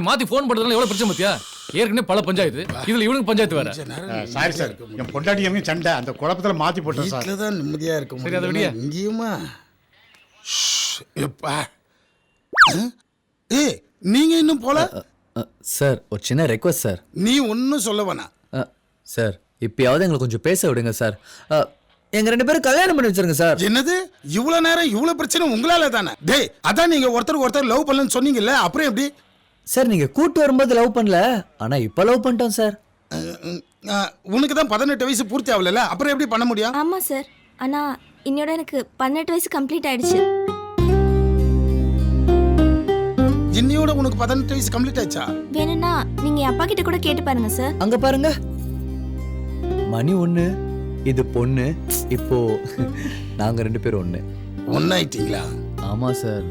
மாத்தி போன் பண்றதுனால எவ்வளவு பிரச்சனை பத்தியா? ஏற்கனவே பல பஞ்சாயத்து, இதுல இவனுக்கு பஞ்சாயத்து வேற. சாரி சார், என் பொண்டாட்டி சண்டை, அந்த குழப்பத்துல மாத்தி போட்டேன் சார். வீட்டில் தான் நிம்மதியா இருக்கும். சரி, அதை விடியா. இங்கேயுமா எப்பா ஏய் நீங்க இன்னும் போல? சார் ஒரு சின்ன ரெக்வஸ்ட் சார். நீ ஒன்னும் சொல்ல வேணாம் சார். இப்பயாவது எங்களை கொஞ்சம் பேச விடுங்க சார். எங்க 2 பேரும் கல்யாணம் பண்ணி வச்சிருங்க சார். என்னது இவ்வளவு நேரம் இவ்வளவு பிரச்சனை உங்களால தானே? டேய் அதான் நீங்க ஒருத்தர் லவ் பண்ணலன்னு சொன்னீங்கல்ல, அப்புறம் எப்படி? சார் நீங்க கூட்டு வரும்போது லவ் பண்ணல, ஆனா இப்ப லவ் பண்ணிட்டோம் சார். உனக்கு தான் 18 வயசு பூர்த்தி ஆகல, அப்புறம் எப்படி பண்ண முடியும்? ஆமா சார், ஆனா இன்னோட எனக்கு 18 வயசு கம்ப்ளீட் ஆயிடுச்சு. இன்னையோட உனக்கு 18 வயசு கம்ப்ளீட் ஆயிடுச்சா? வேணும்னா நீங்க என் அப்பா கிட்ட கூட கேட்டு பாருங்க சார். அங்க பாருங்க, மணி 1, இது பொண்ணு. இப்போ நாங்க 2 பேரும் ஒண்ணு. ஒன்னாயிட்டீங்களா? ஆமா சார்.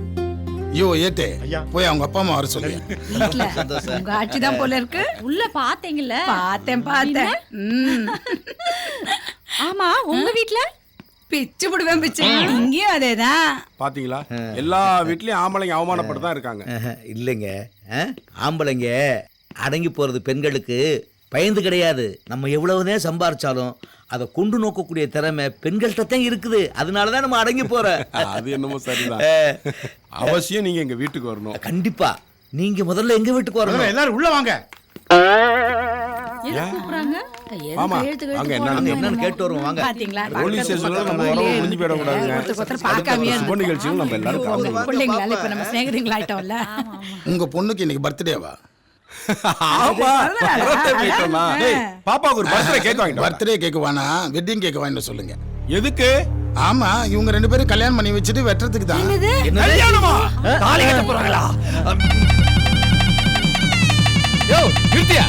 ஐயோ ஏட்டே, போய் அவங்க அப்பா அம்மா வர சொல்லு. உங்க ஆட்சி தான் போல இருக்கு. உள்ள பாத்தீங்கல்ல? பார்த்தேன். ஆமா, உங்க வீட்ல பிச்சு புடுவேன் பிச்சு. இங்கேயும் அதேதான். பாத்தீங்களா, எல்லா வீட்லயும் ஆம்பளைங்க அவமானப்பட்டு தான் இருக்காங்க. இல்லைங்க, ஆம்பளைங்க அடங்கி போறது பெண்களுக்கு பயந்து கிடையாது. நம்ம எவ்வளவுனே சம்பாரிச்சாலும் அதை கொண்டு நோக்கக்கூடிய திறமை பெண்கள்கிட்ட தான் இருக்குது. அதனாலதான் நம்ம அடங்கி போறோம். அது என்னமோ சரிதான். அவசியம் நீங்க எங்க வீட்டுக்கு வரணும். கண்டிப்பா நீங்க முதல்ல எங்க வீட்டுக்கு வரணும். எல்லாரும் உள்ள வாங்க. ஆமா, அங்க என்னன்னு கேட்டு வருவோம் வாங்க. பாத்தீங்களா, போலீஸ் ஸ்டேஷன்ல நம்ம வரவும் முடிஞ்சு போயிட கூடாதுங்க. ஒருத்தர் பார்க்காமயே சுப நிகழ்ச்சியும் நம்ம எல்லாரும் கலந்து. பிள்ளைங்களால இப்ப நம்ம சிநேகிதங்கள் ஆயிட்டோம்ல. உங்க பொண்ணுக்கு இன்னைக்கு பர்த்டேவா? ஆமா, birthday போயிட்டோமா? டேய், பாப்பாவுக்கு ஒரு பர்த்டே கேக் வாங்கிட்டு வா. பர்த்டே கேக் வேணா, வெட்டிங் கேக் வாங்கிட்டு சொல்லுங்க. எதுக்கு? ஆமா, இவங்க 2 பேரும் கல்யாணம் பண்ணி வச்சுட்டு வெட்டுறதுக்கு தான். கல்யாணமா? தாலி கட்ட போறாங்களா? யோ நிறுத்தியா?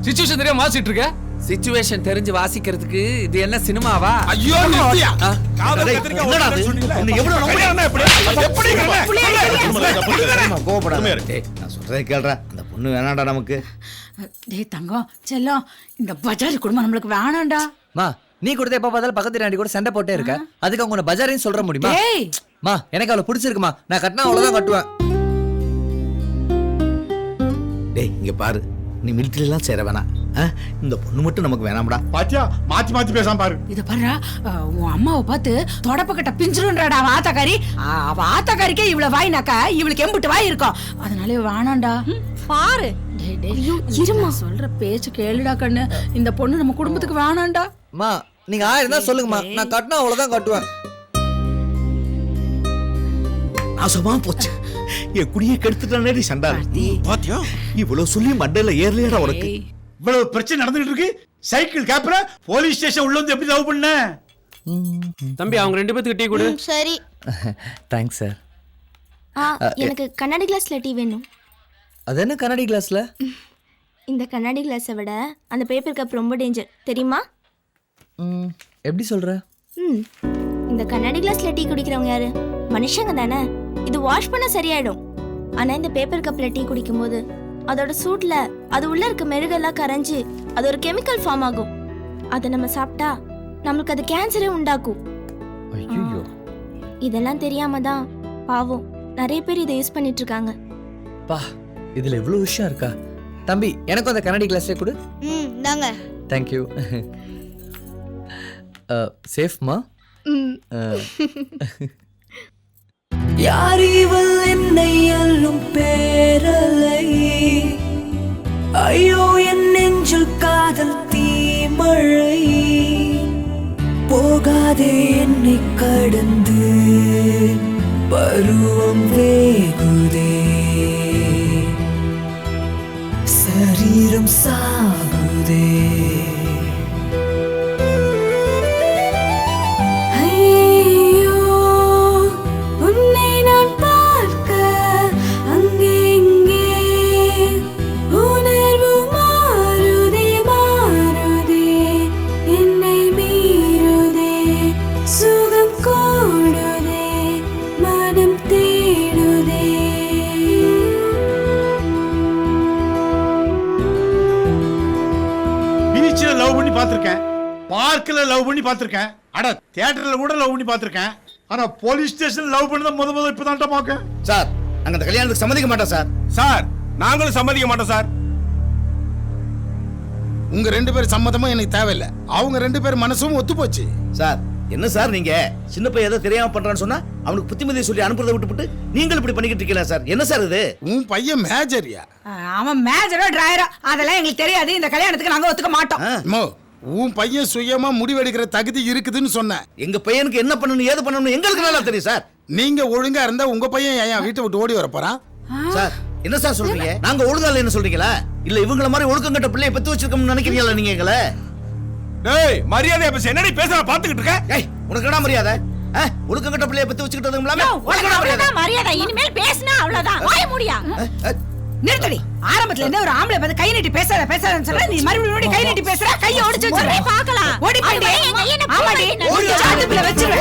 சிச்சுவேஷன் தெரியாம வாசிட்டு இருக்க. சிச்சுவேஷன் தெரிஞ்சு வாசிக்கிறதுக்கு இது என்ன சினிமாவா? ஐயோ நிறுத்தியா? காதல் கத்திரிக்காய் என்னடா இது? சொன்னீங்களே. உன்னை எவ்வளவு கல்யாணம்னா எப்படி? எப்படி கோபப்படாத. டேய், நான் சொல்றதை கேளுடா. அந்த பொண்ணு வேணாம்டா நமக்கு. டேய் தங்கம் செல்லம், இந்த பஜாரி குடும்பம் நம்மளுக்கு வேணாம்டா. மா, நீ கொடுத்த எப்ப பார்த்தாலும் பக்கத்து ராண்டி கூட சண்டை போட்டே இருக்க. அதுக்கு அவங்க உன்னை பஜாரின்னு சொல்ற முடியுமா? டேய் மா, எனக்கு அவளை பிடிச்சிருக்குமா, நான் கட்டினா அவ்வளவுதான் கட்டுவேன். டேய் இங்க பாரு, நீ மிலிட்டரி எல்லாம் சேர வேணாம். இந்த பொண்ணு மட்டும் நமக்கு வேணாம்டா. பாத்தியா, மாத்தி மாத்தி பேசாம பாரு. இத பாருடா, உன் அம்மாவை பார்த்து தொடப்பக்கட்ட பிஞ்சிருன்றாடா ஆத்தாக்காரி. அவ ஆத்தாக்காரிக்கே இவ்வளவு வாய்னாக்கா இவளுக்கு எம்பிட்டு வாய் இருக்கும். அதனால வேணாம்டா. பாரு. டேய் டேய், இருமா, சொல்ற பேச்சு கேளுடா கண்ணு. இந்த பொண்ணு நம்ம குடும்பத்துக்கு வேணாம்டா. மா, நீங்க 1000 தான் சொல்லுங்கம்மா, நான் கட்டினா அவ்வளவுதான் கட்டுவேன். நாசமா போச்சு, என் குடியை கெடுத்துட்டானே சண்டால. பாத்தியா, இவ்வளவு சொல்லி மண்டையில ஏறலையடா உனக்கு. இவ்வளவு பிரச்சனை நடந்துட்டு இருக்கு, சைக்கிள் கேப்ல போலீஸ் ஸ்டேஷன் உள்ள வந்து எப்படி லவ் பண்ண? தம்பி, அவங்க 2 பேத்துக்கு டீ கொடு. சரி. Thanks sir. எனக்கு கண்ணாடி கிளாஸ்ல டீ வேணும். அது என்ன கண்ணாடி கிளாஸ்ல? இந்த கண்ணாடி கிளாஸை விட அந்த பேப்பர் கப் ரொம்ப டேஞ்சர், தெரியுமா? எப்படி சொல்ற? இந்த கண்ணாடி கிளாஸ்ல டீ குடிக்கிறவங்க யாரு? மனுஷங்க தானே. இது வாஷ் பண்ண சரியாயிடும். ஆனா இந்த பேப்பர் கப்ல டீ குடிக்கும் போது அதோட சூட்ல அது உள்ள இருக்க மெழுகெல்லாம் கரைஞ்சு அது ஒரு கெமிக்கல் ஃபார்ம் ஆகும். அதை நம்ம சாப்பிட்டா நம்மளுக்கு அது கேன்சரே உண்டாக்கும். ஐயோ, இதெல்லாம் தெரியாம தான் பாவம் நிறைய பேர் இதை யூஸ் பண்ணிட்டு இருக்காங்க. பா, இதுல இவ்வளவு விஷயம் இருக்கா? தம்பி, எனக்கும் அந்த கண்ணாடி கிளாஸே கொடு. தாங்க. Thank you. சேஃப்மா? யார் இவள் என்னை அல்லும் பேரலை, ஐயோ என் நெஞ்சில் காதல் தீமழை, போகாதே என்னை கடந்து பருவம் வேகுதே, சரீரம் சாகுதே. பாத்திருக்கேன், பார்க்ல லவ் பண்ணி பாத்திருக்கேன், அட தியேட்டர்ல கூட லவ் பண்ணி பாத்திருக்கேன். ஆனா போலீஸ் ஸ்டேஷன் லவ் பண்ணத முதல்ல இப்பதான் பாக்க. சார், நாங்க அந்த கல்யாணத்துக்கு சம்மதிக்க மாட்டோம் சார். சார், நாங்களும் சம்மதிக்க மாட்டோம் சார். உங்க 2 பேர் சம்மதமும் எனக்கு தேவையில்லை. அவங்க 2 பேர் மனசும் ஒத்து போச்சு. சார் என்ன சார் நீங்க சின்ன பையன் ஏதோ தெரியாம பண்றான்னு சொன்னா அவனுக்கு புத்திமதியை சொல்லி அனுப்புறதை விட்டுவிட்டு நீங்கள் இப்படி பண்ணிக்கிட்டு இருக்கீங்களா சார்? என்ன சார் இது? உன் பையன் மேஜரியா? அவன் மேஜரோ டிரைவரோ அதெல்லாம் எங்களுக்கு தெரியாது. இந்த கல்யாணத்துக்கு நாங்க ஒத்துக்க மாட்டோம். மோ, உன் பையன் சுயமா முடிவெடுக்கிற தகுதி இருக்குதுன்னு சொன்ன. எங்க பையனுக்கு என்ன பண்ணணும் ஏது பண்ணணும் எங்களுக்கு நல்லா தெரியும் சார். நீங்க ஒழுங்கா இருந்தா உங்க பையன் ஏன் வீட்டை விட்டு ஓடி வர போறான்? சார் என்ன சார் சொல்றீங்க? நாங்க ஒழுங்கால என்ன சொல்றீங்களா? இல்ல இவங்கள மாதிரி ஒழுக்கம் கட்ட பிள்ளைய பெத்து வச்சிருக்கோம்னு நினைக்கிறீங்களா நீங்க எங்களை? டேய் மரியாதையா பேச என்னடி பேசுற பாத்துக்கிட்டு இருக்க? ஏய் உனக்கு என்ன மரியாதை? ஒழுக்கம் கட்ட பிள்ளைய பெத்து வச்சிக்கிட்டதும் இல்லாம உனக்கு என்ன மரியாதை? மரியாதை இனிமேல் பேசினா அவ்வளவுதான். வாய முடியா? நிறுத்தடி. ஆரம்பத்துல இருந்தே ஒரு ஆம்பளை வந்து கை நீட்டி பேசாதன்னு சொல்ற. நீ மறுபடியும் கை நீட்டி பேசுற. கையை ஒடிச்சு வச்சிரு. பார்க்கலாம். ஓடி போடி. ஆமாடி. ஓடி சாத்துக்குள்ள வச்சிரு.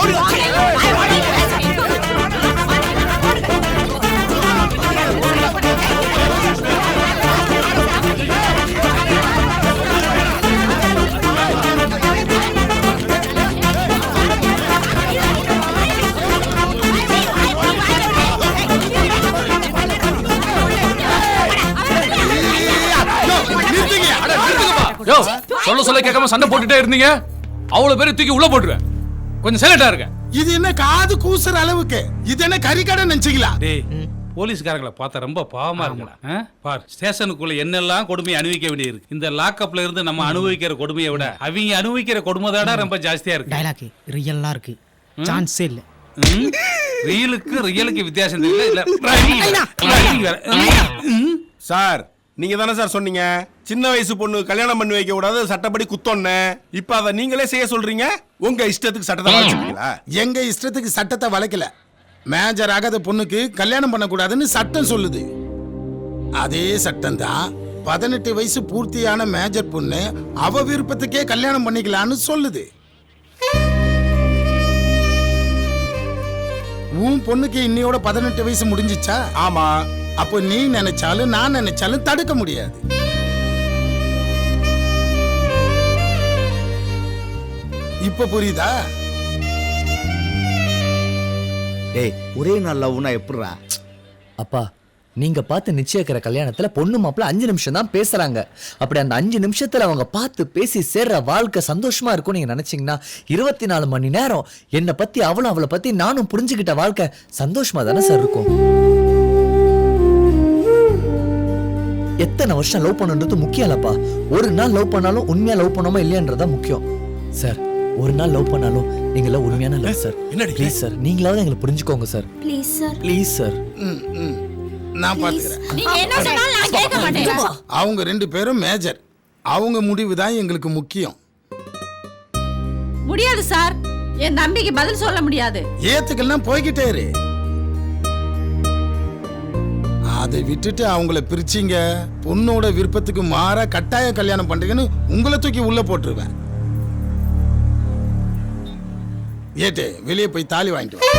யோ, சொல்ல கேட்காம சண்டை போட்டுட்டே இருந்தீங்க. அவ்வளவு பேரை தூக்கி உள்ள போட்டுருவேன். கொஞ்சம் சைலண்டா இருங்க. இது என்ன காது கூசுற அளவுக்கு? இது என்ன கறிக்கடை நினைச்சீங்களா? டேய் போலீஸ்காரங்களை பார்த்தா ரொம்ப பாவமா இருக்குடா. பார் ஸ்டேஷனுக்குள்ள என்னெல்லாம் கொடுமையை அனுபவிக்க வேண்டியிருக்கு. இந்த லாக்அப்ல இருந்து நம்ம அனுபவிக்கிற கொடுமையை விட அவங்க அனுபவிக்கிற கொடுமை தான் ரொம்ப ஜாஸ்தியா இருக்கு. டைலாக் ரியலா இருக்கு. சான்ஸே இல்ல. ரியலுக்கு வித்தியாசம் தெரியல. சார் நீங்க தானே சார் சொன்னீங்க சின்ன வயசு பொண்ணு கல்யாணம் பண்ணி வைக்க கூடாது சட்டப்படி குத்தோன்னு. இப்ப அதை நீங்களே செய்ய சொல்றீங்க. உங்க இஷ்டத்துக்கு சட்டத்தை வளைச்சிட்டீங்களா? எங்க இஷ்டத்துக்கு சட்டத்தை வளைக்கல. மேஜர் ஆகாத பொண்ணுக்கு கல்யாணம் பண்ணக்கூடாதுன்னு சட்டம் சொல்லுது. அதே சட்டம் தான் 18 வயசு பூர்த்தியான மேஜர் பொண்ணு அவ விருப்பத்துக்கே கல்யாணம் பண்ணிக்கலான்னு சொல்லுது. உன் பொண்ணுக்கு இன்னையோட 18 வயசு முடிஞ்சிச்சா? ஆமா. அப்போ நீ நினைச்சாலும் நான் நினைச்சாலும் தடுக்க முடியாது. இப்ப புரியுதா? டேய் ஒரே நாள் லவ்னா எப்படிடா? அப்பா, நீங்க பார்த்து நிச்சயிக்கிற கல்யாணத்துல பொண்ணு மாப்பிள்ள 5 நிமிஷம் தான் பேசுறாங்க. அப்படி அந்த 5 நிமிஷத்துல அவங்க பார்த்து பேசி சேர்ற வாழ்க்கை சந்தோஷமா இருக்கும் நீங்க நினைச்சீங்கன்னா 24 மணி நேரம் என்னை பத்தி அவளை பத்தி நானும் புரிஞ்சுக்கிட்ட வாழ்க்கை சந்தோஷமா தானே சார் இருக்கும்? எத்தனை வருஷம் லவ் பண்ணுன்றது முக்கியம் இல்லப்பா. ஒரு நாள் லவ் பண்ணாலும் உண்மையா லவ் பண்ணோமா இல்லையன்றதா முக்கியம் சார். ஒரு நாள் லவ் பண்ணாலும் நீங்கள உண்மையான லவ் சார். ப்ளீஸ் சார், நீங்களாவது எங்களை புரிஞ்சுக்கோங்க sir. Please sir. Please sir. நான் பாத்துக்கிறேன். நீங்க என்ன சொன்னாலும் நான் கேட்க மாட்டேன். அவங்க 2 பேரும் மேஜர். அவங்க முடிவு தான் எங்களுக்கு முக்கியம். முடியாது சார். என் தம்பிக்கு பதில் சொல்ல முடியாது. ஏத்துக்கெல்லாம் போய்கிட்டே இரு. அதை விட்டுட்டு அவங்கள பிரிச்சிங்க, பொண்ணோட விருப்பத்துக்கு மாறா கட்டாய கல்யாணம் பண்றீங்கன்னு உங்களை தூக்கி உள்ள போட்டுருவேன். ஏட்டு வெளியே போய் தாலி வாங்கிட்டு வா.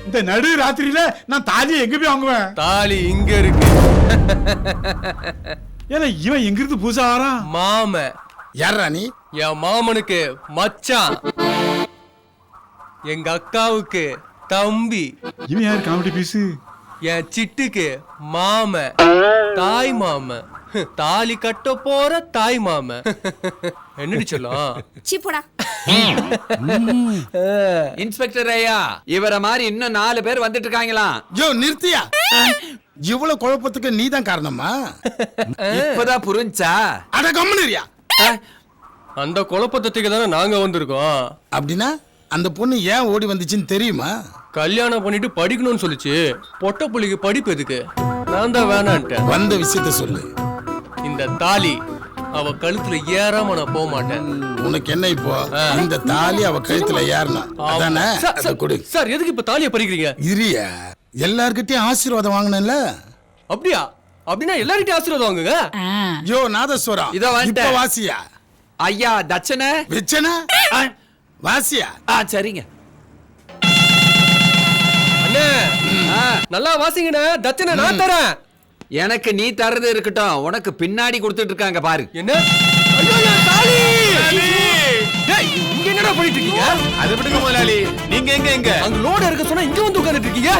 இந்த நடு ராத்திரியில நான் தாலியை எங்க போய் வாங்குவேன்? தாலி இங்க இருக்கு. ஏன்னா இவன் எங்க இருந்து பூசா வரான்? மாம யாரா நீ? என் மாமனுக்கு மச்சான், எங்க அக்காவுக்கு தம்பி, இவன் யாரு காமெடி பீஸு? என் சிட்டுக்கு மாம, தாய் மாம, தாலி கட்ட போற தாய் மாம. என்னடி சொல்லும்? சீப்போடா. இன்ஸ்பெக்டர் ஐயா, இவர மாதிரி இன்னும் 4 பேர் வந்துட்டு இருக்காங்களாம். யோ நிறுத்தியா? இவ்வளவு குழப்பத்துக்கு நீ தான் காரணமா? இப்பதான் புரிஞ்சா? அட கம்முனியா. அந்த குழப்பத்துக்கு தானே நாங்க வந்திருக்கோம். அப்படின்னா அந்த பொண்ணு ஏன் ஓடி வந்துச்சுன்னு தெரியுமா? கல்யாணம் பண்ணிட்டு படிக்கணும்னு சொல்லிச்சு. பொட்ட புள்ளிக்கு படிப்பு எதுக்கு? நான் தான் வேணான்ட்டேன். வந்த விஷயத்த சொல்லு. இந்த தாலி அவ கழுத்துல ஏறாம நான் போக மாட்டேன். உனக்கு என்ன இப்போ? இந்த தாலி அவ கழுத்துல ஏறணும் அதானே? அத கொடு. சார் எதுக்கு இப்ப தாலியை பறிக்கிறீங்க? இரியா, எல்லார்கிட்டயும் ஆசீர்வாதம் வாங்கினேன்ல. அப்படியா? அப்படின்னா எல்லார்கிட்டயும் ஆசீர்வாதம் வாங்குங்க. யோ நாதஸ்வரா, இதோ வந்துட்டேன். இப்ப வாசியா? ஐயா தட்சணை வெச்சனா வாசியா? சரிங்க அண்ணே. நல்லா வாசிங்கண்ணே. தட்சணை நான் தரேன். எனக்கு நீ தரது இருக்கட்டும், உனக்கு பின்னாடி கொடுத்துட்டு இருக்காங்க பாரு. என்ன? ஐயோ தாலி! டேய் இங்க என்னடா என்னடா பண்ணிட்டு இருக்கீங்க? அது விடுங்க முதலாளி, நீங்க எங்க அங்க லோடு இருக்க சொன்னா இங்க வந்து உட்கார்ந்துட்டு இருக்கீங்க.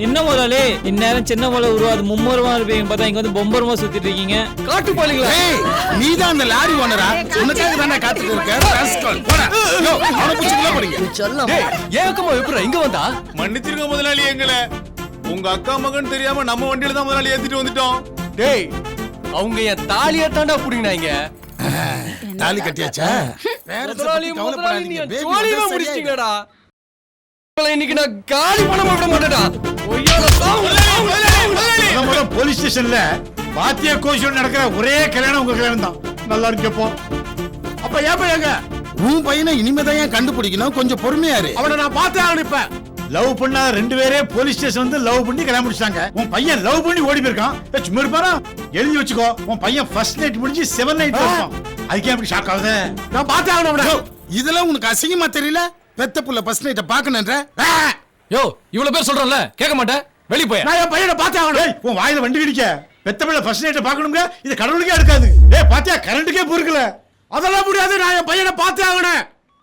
என்ன முதலாளி இந்நேரம் சின்ன மலை உருவாது மும்மரமா இருப்பீங்க பார்த்தா இங்க வந்து பொம்பரமா சுத்திட்டு இருக்கீங்க. காட்டு பாலிங்களா? ஏய், நீதான் அந்த லாரி ஓனரா? உனக்காக தானே காத்துட்டு இருக்கேன். ராஸ்கல், போடா. யோ, அவனை பிடிச்சிக்கலாம் போறீங்க. செல்லம் ஏக்கமா எப்பறா இங்க வந்தா? மன்னிச்சிருங்க முதலாளி எங்களை. உங்க அக்கா மகன் தெரியாம நம்ம வண்டியில தான் முதலாளி ஏத்திட்டு வந்துட்டோம். டேய், அவங்க என் தாலியை தாண்டா புடிங்கனாங்க. தாலி கட்டியாச்சா? வேற முதலாளி கவலைப்படாதீங்க. நீ பேபி ஜோலியா வந்தா முடிச்சிட்டீங்கடா. உங்களை இன்னைக்கு நான் காலி பண்ண விட மாட்டேடா. ஒய்யால போலீஸ் ஸ்டேஷன்ல பாத்தியா கோஷம் நடக்கிற ஒரே கல்யாணம் உங்க கல்யாணம் தான். நல்லா இருக்கப்போ. அப்ப ஏன் பையங்க உன் பையனை இனிமேதான் ஏன் கண்டுபிடிக்கணும். கொஞ்சம் பொறுமையா இரு. அவனை நான் பார்த்தே ஆகணும். இப்ப லவ் பண்ணா 2 பேரே போலீஸ் ஸ்டேஷன் வந்து லவ் பண்ணி கல்யாணம் முடிச்சாங்க. உன் பையன் லவ் பண்ணி ஓடி போயிருக்கான். சும்மா இருப்பாரா? எழுதி வச்சுக்கோ. உன் பையன் ஃபர்ஸ்ட் நைட் முடிஞ்சு 7 நைட் போயிருப்பான். அதுக்கே அப்படி ஷாக் ஆகுது. நான் பார்த்தே ஆகணும் அவனை. யோ, இதெல்லாம் உனக்கு அசிங்கமா தெரியல? பெத்த புள்ள ஃபர்ஸ்ட் நைட்ட பாக்கணும்ன்ற. யோ, இவ்வளவு பேர் சொல்றேன்ல, கேட்க மாட்டேன். வெளிய போய். நான் என் பையனை பார்த்தே ஆகணும். ஏய், உன் வாயில வண்டி கிடிக்க. பெத்த பிள்ளை ஃபர்ஸ்ட் நைட்ட பார்க்கணுங்க. இது கடவுளுக்கே எடுக்காது. ஏய், பாத்தியா கரண்ட்டுக்கே பொறுக்கல. அதெல்லாம் முடியாது. நான் என் பையனை பார்த்தே ஆகணும்.